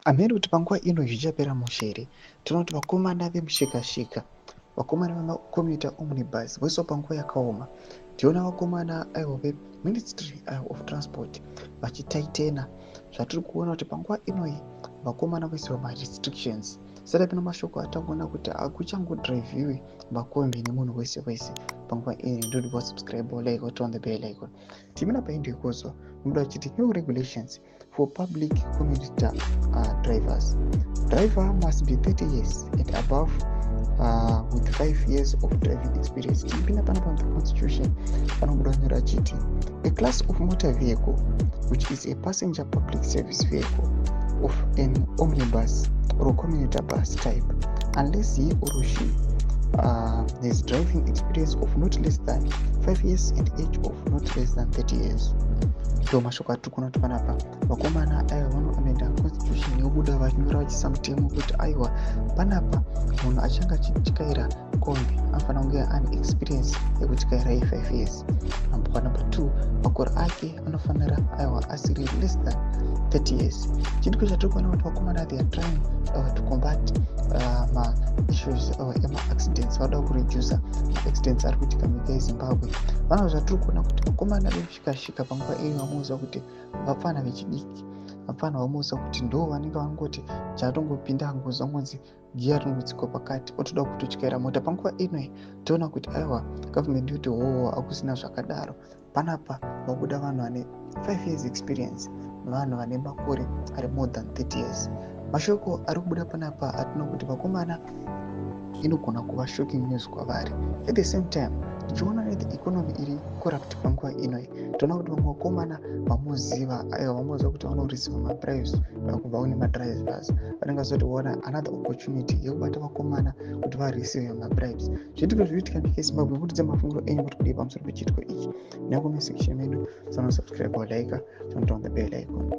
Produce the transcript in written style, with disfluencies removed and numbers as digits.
Amene kuti panguva ino zvichapera mushere, tinoona kuti vakomana vemushikashika, vakomana vemakomita omnibus voiswa panguva yakaoma. Tiona vakomana aivo veministry of transport vachitaitena. Zvatiri kuona kuti panguva inoi vakomana voisirwa marestrictions. Saka pino mashoko atakuona kuti akuchangodhiraivhiwe makombi nemunhu wese wese panguva iyi. Ndodi wasubscribe like turn the bell icon. Timina paindikozo muda chiti new regulations for public commuter drivers. Driver must be 30 years and above with 5 years of driving experience. Tipina panapa the constitution panobudanira chiti a class of motor vehicle which is a passenger public service vehicle of an omnibus or commuter bus type, unless he or she has driving experience of not less than 5 years and age of not less than 30 years. Ndo mashoko atiri kuona kuti panapa vakomana aiva vanoamenda constitution yobuda vachinyora vachisamutemo kuti aiwa panapa munhu achanga achityaira kombi anofanira kunge ane experience yekutyaira ye5 years. Number 2, makore ake anofanira aiwa asiri less than 30 years. Chidiko chatiri kuona kuti vakomana they are trying to combat ma-issues ema-accidents. Vanoda kuredusa ma-accidents ari kuitika munyika yeZimbabwe. Vana zvatiri kuona kuti vakomana vemushikashika panguva iyi vamuudza kuti vapfana vechidiki, vapfana vamuudza kuti ndo vanenge vangoti chatongopinda ngozi vangonzi giya rinongodzikwa pakati otoda kutotyaira mota. Panguva inoi toona kuti aiwa gavhumende yoti hakusina zvakadaro. Panapa vabuda vanhu vane 5 years experience nevanhu vane makore ari more than 30 years. Mashoko ari kubuda panapa atinoona kuti vakomana inogona kuva shocking news kwavari. At the same time tichiona the economy iri corrupt panguva inoi, toona kuti vamwe vakomana vamuziva aiwa vamuziva kuti vanoreceiva mabribes kubva kune madrivers vanenge vazotoona another opportunity yekubata vakomana kuti vareceive mabribes. Zviitiko zvinoitika nyika yeZimbabwe kuti dzemafunguro enyu kuti kudii pamusoro pechitiko ichi. Nekume section medu, subscribe or like, turn on the bell icon.